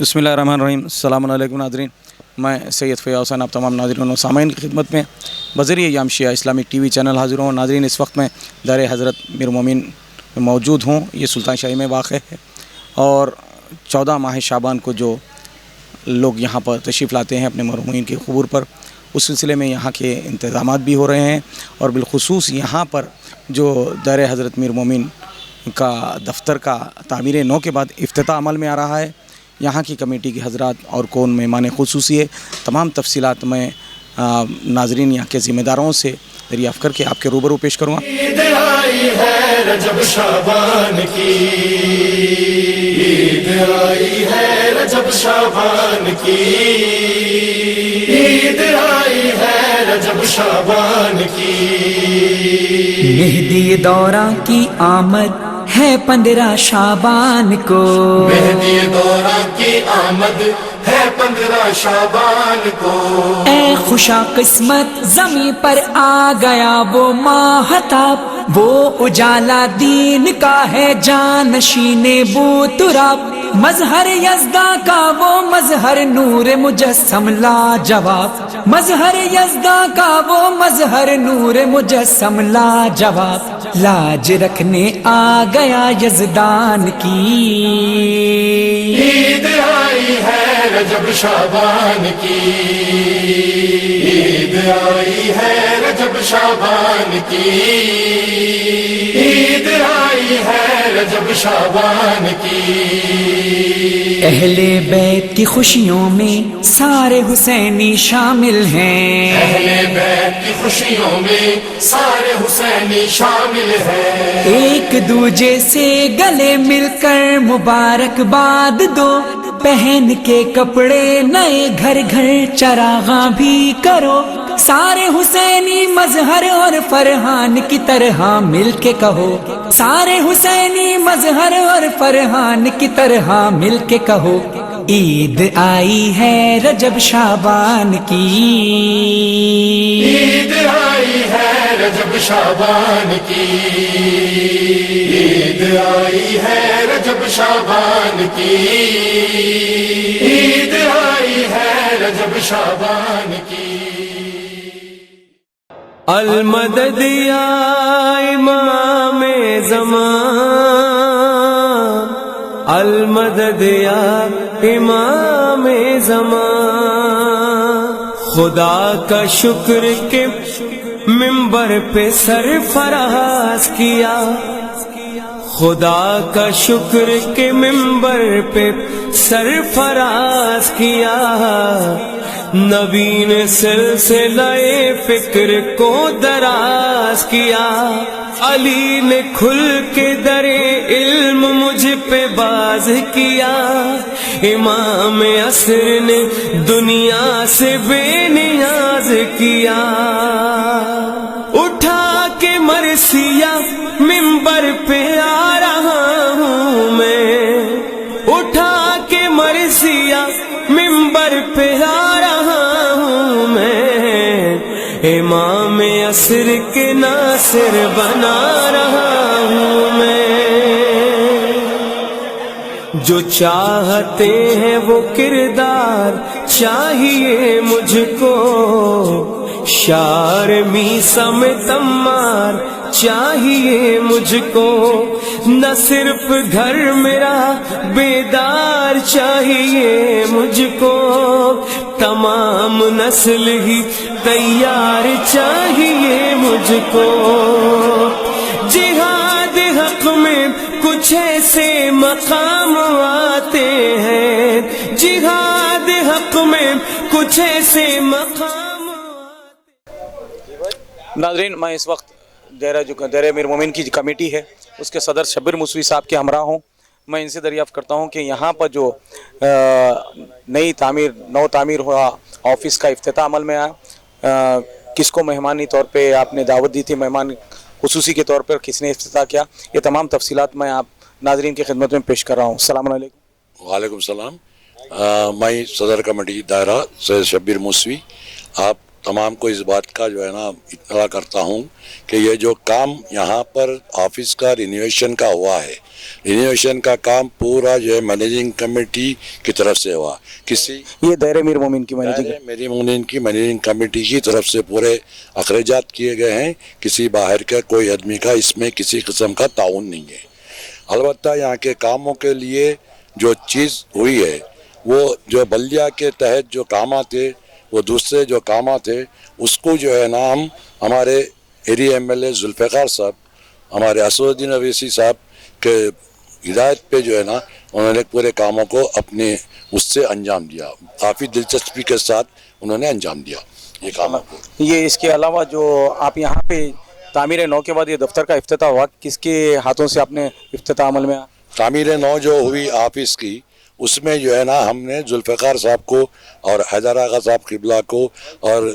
बिस्मिल्लाहिर्रहमानिर्रहीम। अस्सलामु अलैकुम नाज़रीन, मैं सैयद फ़याज़ हुसैन आप तमाम नाज़रीन और सामाईन की खिदमत में बज़रिए याम शिया इस्लामिक टीवी चैनल हाज़िर हूँ। नाज़रीन, इस वक्त मैं दार हज़रत अमीर मोमिन में मौजूद हूँ। ये सुल्तान शाही में वाक़ है और 14 माह शाबान को जो लोग यहाँ पर तशरीफ़ लाते हैं अपने मरहूमीन के क़ुबूर पर, उस सिलसिले में यहाँ के इंतज़ामात भी हो रहे हैं और बिलख़ुसूस यहाँ पर जो दार हज़रत अमीर मोमिन का दफ्तर का तामीर नौ के बाद इफ्तिताह अमल में आ रहा है। यहाँ की कमेटी के हज़रात और कौन मेहमान ख़ुसूसी है, तमाम तफसीलात मैं नाज़रीन यहाँ के ज़िम्मेदारों से दरियाफ़्त करके आपके रूबरू पेश करूँगा। ईद आई है रजब शाबान की, ईद आई है रजब शाबान की, ईद आई है रजब शाबान की। मेहदी दौरा की आमद है 15 शाबान को, मेहदी दौरा की आमद है 15 शाबान को। ऐ खुशा किस्मत ज़मीं पर आ गया वो माहताब, वो उजाला दीन का है जानशीने बू तुराब। मजहर यज़दा का वो मजहर नूर मुजस्सम लाजवाब, मजहर यज़दा का वो मजहर नूर मुजस्सम लाजवाब। लाज रखने आ गया यज़दान की, ईद आई है रजब शाबान की, ईद आई है रजब शाबान की, ईद आई है रजब शाबान की। अहले बैत की खुशियों में सारे हुसैनी शामिल हैं, अहले बैत की खुशियों में सारे हुसैनी शामिल हैं। एक दूजे से गले मिलकर मुबारकबाद दो, पहन के कपड़े नए घर घर चरागा भी करो। सारे हुसैनी मजहर और फरहान की तरह मिल के कहो, सारे हुसैनी मजहर और फरहान की तरह मिल के कहो। ईद आई है रजब शाबान की, ईद आई है रजब शाबान की, ईद आई है रजब शाबान की, ईद आई है रजब शाबान की। अलमदद या इमाम ज़मान, अलमदद या इमाम ज़मान। खुदा का शुक्र के मिंबर पे सरफराज किया, खुदा का शुक्र के मिंबर पे सरफराज किया। नबी ने सिलसिले फिक्र को दराज किया, अली ने खुल के दरे इल्म मुझ पे बाज किया। इमाम असर ने दुनिया से बेनियाज किया, उठा के मरसिया मिंबर पे आ रहा हूँ मैं, उठा के मरसिया मिंबर पे आ रहा हूँ मैं। इमाम असर के नासिर बना रहा हूँ मैं। जो चाहते हैं वो किरदार चाहिए मुझको, शार मीसा में तम्मार चाहिए मुझको। न सिर्फ घर मेरा बेदार चाहिए मुझको, तमाम नस्ल ही तैयार चाहिए मुझको। जिहाद हक में कुछ ऐसे मकाम आते हैं, जिहाद हक में कुछ ऐसे मकाम। नाज़रीन, मैं इस वक्त दार अमीर मोमिन की कमेटी है उसके सदर शब्बीर मुसवी साहब के हमरा हूँ। मैं इनसे दरियाफ़्त करता हूँ कि यहाँ पर जो नौ तामीर हुआ ऑफिस का इफ्तिताह अमल में आया, किसको मेहमानी तौर पे आपने दावत दी थी, मेहमान खुसूसी के तौर पर किसने इफ्तिताह किया, ये तमाम तफसीलात मैं आप नाज़रीन की खिदमत में पेश कर रहा हूँ। अस्सलाम वालेकुम। वालेकुम सलाम। मैं सदर कमेटी दायरा सैयद शब्बीर मुसवी। आप तमाम को इस बात का जो है ना इत्तला करता हूँ कि ये जो काम यहाँ पर ऑफिस का रिनोवेशन का हुआ है, रिनोवेशन का काम पूरा जो है मैनेजिंग कमेटी की तरफ से हुआ। किसी ये दायरे मीर मोमिन की मैनेजिंग मेरी मोमिन की मैनेजिंग कमेटी की तरफ से पूरे अखराजात किए गए हैं। किसी बाहर का कोई आदमी का इसमें किसी किस्म का ताउन नहीं है। अलबत्ता यहाँ के कामों के लिए जो चीज़ हुई है वो जो बल्दिया के तहत जो काम थे, वो दूसरे जो काम थे, उसको जो है ना हम हमारे एरिया MLA जुल्फ़िकार साहब, हमारे असदुद्दीन अवैसी साहब के हिदायत पे जो है ना उन्होंने पूरे कामों को अपने उससे अंजाम दिया। काफ़ी दिलचस्पी के साथ उन्होंने अंजाम दिया ये कामों को। ये इसके अलावा जो आप यहाँ पे तामीर नौ के बाद ये दफ्तर का इफ्तिताह हुआ, किसके हाथों से आपने इफ्तिताह अमल में? तामीर नौ जो हुई ऑफिस की, उसमें जो है ना हमने जुल्फ़िकार साहब को और हैदर आगा साहब किबला को और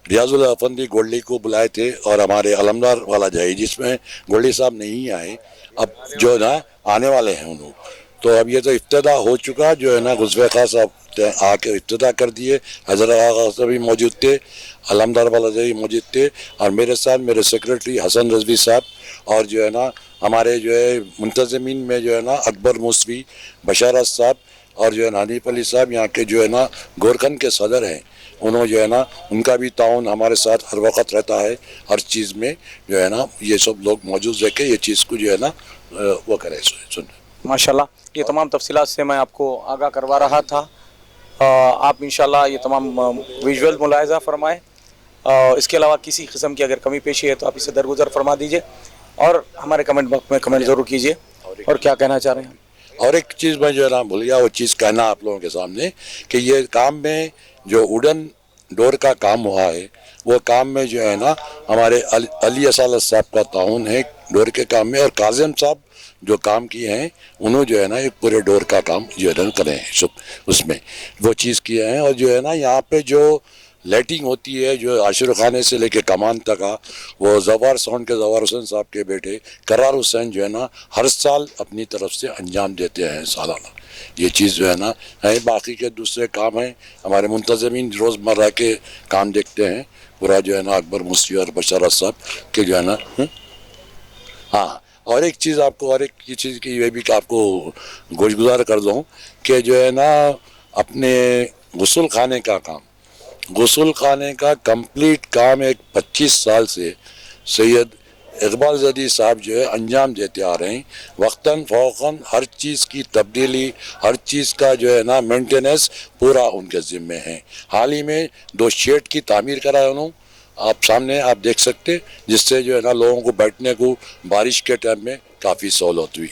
रियाजुल अफंदी गोल्डी को बुलाए थे और हमारे अलमदार वाला जाए, जिसमें गोल्डी साहब नहीं आए, अब जो है ना आने वाले हैं उन्होंने। तो अब ये तो इफ्तिताह हो चुका जो है ना, जुल्फ़िकार साहब आके इफ्तिताह कर दिए, हैदर आगा साहब भी मौजूद थे, अलमदार वाला जाए मौजूद थे, और मेरे साथ मेरे सेक्रेटरी हसन रजवी साहब और जो है ना हमारे जो है मुंतज़मीन में जो है ना अकबर मूसवी, बशारत साहब और जो है ना हनीफ अली साहब यहाँ के जो है ना गोरखन के सदर हैं, उन्होंने जो है ना उनका भी ताउन हमारे साथ हर वक्त रहता है। हर चीज़ में जो है ना ये सब लोग मौजूद रह के ये चीज़ को जो है ना वो करें सुन। माशाल्लाह, ये तमाम तफसीलात से मैं आपको आगाह करवा रहा था। आप इंशाल्लाह ये तमाम विजुअल मुलाहिज़ा फरमाएँ। इसके अलावा किसी किस्म की अगर कमी पेशी है तो आप इसे दरगुजर फरमा दीजिए और हमारे कमेंट बॉक्स में कमेंट ज़रूर कीजिए। और क्या कहना चाह रहे हैं? और एक चीज़ मैं जो है ना भूल गया, वो चीज़ कहना आप लोगों के सामने कि ये काम में जो वुडन डोर का काम हुआ है, वो काम में जो है ना हमारे अली असालत साहब का ताउन है डोर के काम में, और काजिम साहब जो काम किए हैं उन्होंने जो है ना एक पूरे डोर का काम जो है ना करे हैं, सब उसमें वो चीज़ किए हैं। और जो है ना यहाँ पे जो लाइटिंग होती है जो आशिर खाने से लेके कमान तक का, वो जवार साउंड के जवार हुसैन साहब के बेटे करार हुसैन जो है ना हर साल अपनी तरफ से अंजाम देते हैं सालाना। ये चीज़ जो है ना है। बाकी के दूसरे काम हैं हमारे मुंतज़मीन रोज़मर्रा के काम देखते हैं पूरा जो है ना अकबर मूसवी और बशारत साहब के जो है ना। हाँ, और एक चीज़ आपको और एक चीज़ की ये भी कि आपको गोशगुजार कर दूँ कि जो है ना अपने गुस्ल खाने का काम, गुस्ल खाने का कंप्लीट काम एक 25 साल से सैयद इकबाल जदी साहब जो है अंजाम देते आ रहे हैं। वक्तन फ़ौक़न हर चीज़ की तब्दीली, हर चीज़ का जो है ना मेंटेनेंस पूरा उनके ज़िम्मे है। हाल ही में 2 शेड की तामीर कराया उन्होंने, आप सामने आप देख सकते, जिससे जो है ना लोगों को बैठने को बारिश के टाइम में काफ़ी सहूलत हुई।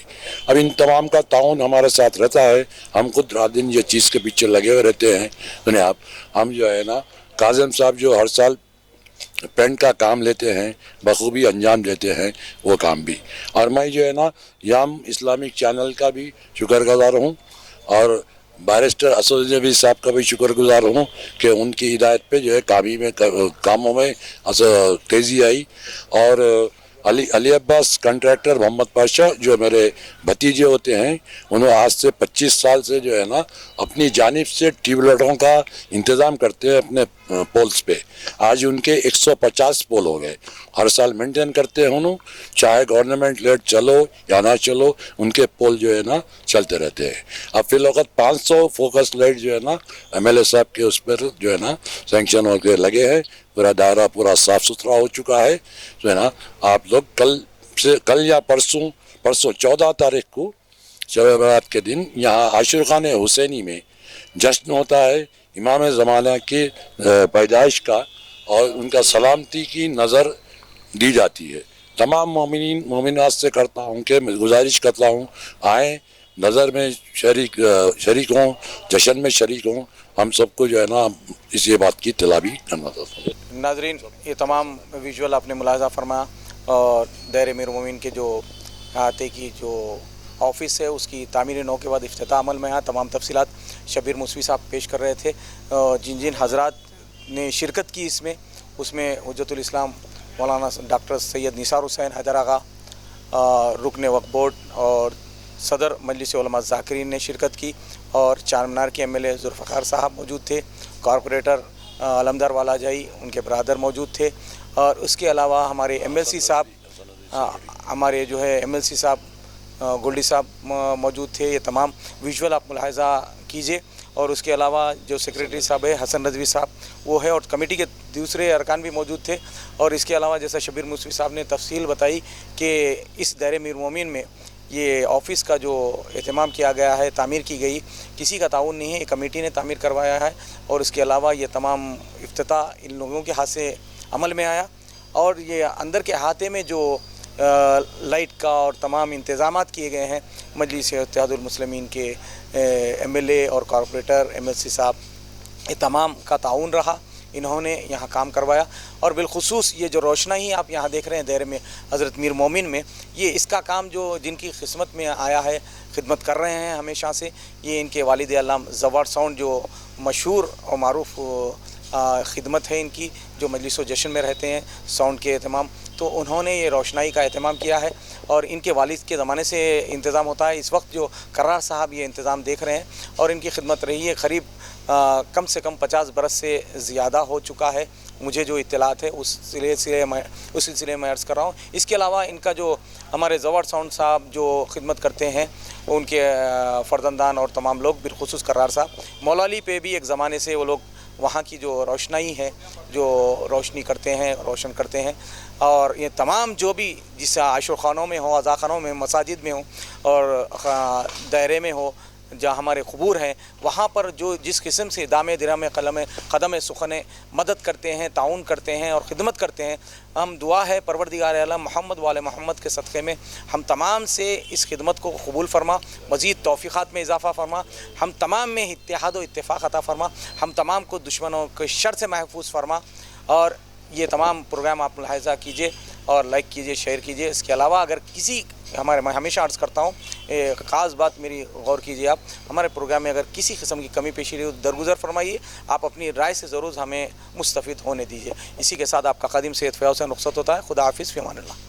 अब इन तमाम का ताउन हमारे साथ रहता है। हम खुद रात दिन ये चीज़ के पीछे लगे हुए रहते हैं। सुने आप, हम जो है ना काजिम साहब जो हर साल पेंट का काम लेते हैं, बखूबी अंजाम देते हैं वो काम भी। और मैं जो है ना याम इस्लामिक चैनल का भी शुक्रगुजार हूँ और बैरिस्टर असदुद्दीन अवैसी साहब का भी शुक्रगुजार हूँ कि उनकी हिदायत पे जो है कामों में तेज़ी आई। और अली अब्बास कंट्रैक्टर मोहम्मद पाशा जो मेरे भतीजे होते हैं, उन्होंने आज से 25 साल से जो है ना अपनी जानिब से ट्यूबलाइटों का इंतज़ाम करते हैं अपने पोल्स पे। आज उनके 150 पोल हो गए, हर साल मेंटेन करते हैं उन्होंने, चाहे गवर्नमेंट लाइट चलो या ना चलो उनके पोल जो है ना चलते रहते हैं। अब फिर वक्त 500 फोकस लाइट जो है ना MLA साहब के उस पर जो है ना सेंक्शन होकर लगे हैं। पूरा दायरा पूरा साफ़ सुथरा हो चुका है जो है ना। आप लोग कल या परसों 14 तारीख को शब बारात के दिन यहाँ आशिर खाने हुसैनी में जश्न होता है इमाम ज़माना की पैदाइश का, और उनका सलामती की नज़र दी जाती है। तमाम मोमिनात से करता हूँ कि गुजारिश करता हूँ आएँ, नज़र में शरीक हों, जश्न में शरीक हों। हम सबको जो है ना इस ये बात की इत्तला भी करना चाहता हूँ। नाजरीन, ये तमाम विजुअल आपने मुलाहिज़ा फरमाया और दायरे मीर मोमिन के जो अहाते की जो ऑफिस है उसकी तामीर नौ के बाद इफ्तिताह अमल में आया। तमाम तफसीलात शबीर मूसवी साहब पेश कर रहे थे। जिन जिन हज़रात ने शिरकत की उसमें हुज्जतुल इस्लाम मौलाना डॉक्टर सैयद निसार हुसैन हैदर आगा, रुकन वक्फ बोर्ड और सदर मजलिस उलमा ज़ाकिरीन ने शिरकत की, और चार मीनार के MLA जुल्फ़िकार साहब मौजूद थे, कॉरपोरेटर علمدار والا جائی ان کے برادر موجود تھے، اور اس کے علاوہ ہمارے ایم ایل سی صاحب ہمارے جو ہے ایم ایل سی صاحب گولڈی صاحب موجود تھے. یہ تمام ویژول آپ ملاحظہ کیجئے. اور اس کے علاوہ جو سیکریٹری صاحب ہے حسن رضوی صاحب وہ ہے، اور کمیٹی کے دوسرے ارکان بھی موجود تھے. اور اس کے علاوہ جیسا شبیر موسوی صاحب نے تفصیل بتائی کہ اس دائرے میر مومن میں یہ آفس کا جو اہتمام کیا گیا ہے، تعمیر کی گئی، کسی کا تعاون نہیں ہے، ایک کمیٹی نے تعمیر کروایا ہے. اور اس کے علاوہ یہ تمام افتتاح ان لوگوں کے ہاتھ سے عمل میں آیا. اور یہ اندر کے احاطے میں جو لائٹ کا اور تمام انتظامات کیے گئے ہیں، مجلس اتحاد المسلمین کے ایم ایل اے اور کارپوریٹر ایم ایل سی صاحب، یہ تمام کا تعاون رہا، انہوں نے یہاں کام کروایا. اور بالخصوص یہ جو روشنائی آپ یہاں دیکھ رہے ہیں دائرے میں حضرت میر مومن میں، یہ اس کا کام جو جن کی قسمت میں آیا ہے، خدمت کر رہے ہیں ہمیشہ سے، یہ ان کے والد علام زوار ساؤنڈ جو مشہور اور معروف خدمت ہے ان کی، جو مجلس و جشن میں رہتے ہیں ساؤنڈ کے اہتمام، تو انہوں نے یہ روشنائی کا اہتمام کیا ہے. اور ان کے والد کے زمانے سے انتظام ہوتا ہے. اس وقت جو کرار صاحب یہ انتظام دیکھ رہے ہیں، اور ان کی خدمت رہی ہے قریب کم سے کم 50 برس سے زیادہ ہو چکا ہے. مجھے جو اطلاعات ہے اس سلسلے میں عرض کر رہا ہوں. اس کے علاوہ ان کا جو ہمارے زوار ساؤنڈ صاحب جو خدمت کرتے ہیں، ان کے فرزندان اور تمام لوگ، بالخصوص کرار صاحب مولالی پہ بھی ایک زمانے سے وہ لوگ وہاں کی جو روشنائی ہے، جو روشنی کرتے ہیں، روشن کرتے ہیں. اور یہ تمام جو بھی جس عاشور خانوں میں ہو، عزاخانوں میں، مساجد میں ہو، اور دائرے میں ہو جہاں ہمارے قبور ہیں، وہاں پر جو جس قسم سے دام درہم قدم سخن مدد کرتے ہیں، تعاون کرتے ہیں اور خدمت کرتے ہیں، ہم دعا ہے پروردگار عالم محمد وآل محمد کے صدقے میں ہم تمام سے اس خدمت کو قبول فرما، مزید توفیقات میں اضافہ فرما، ہم تمام میں اتحاد و اتفاق عطا فرما، ہم تمام کو دشمنوں کے شر سے محفوظ فرما. اور یہ تمام پروگرام آپ ملاحظہ کیجئے اور لائک کیجئے، شیئر کیجئے. اس کے علاوہ اگر کسی میں ہمیشہ عرض کرتا ہوں، خاص بات میری غور کیجئے، آپ ہمارے پروگرام میں اگر کسی قسم کی کمی پیشی رہی ہو درگزر فرمائیے. آپ اپنی رائے سے ضرور ہمیں مستفید ہونے دیجئے. اسی کے ساتھ آپ کا خادم سید فیاض حسین رخصت ہوتا ہے. خدا حافظ، فی امان اللہ.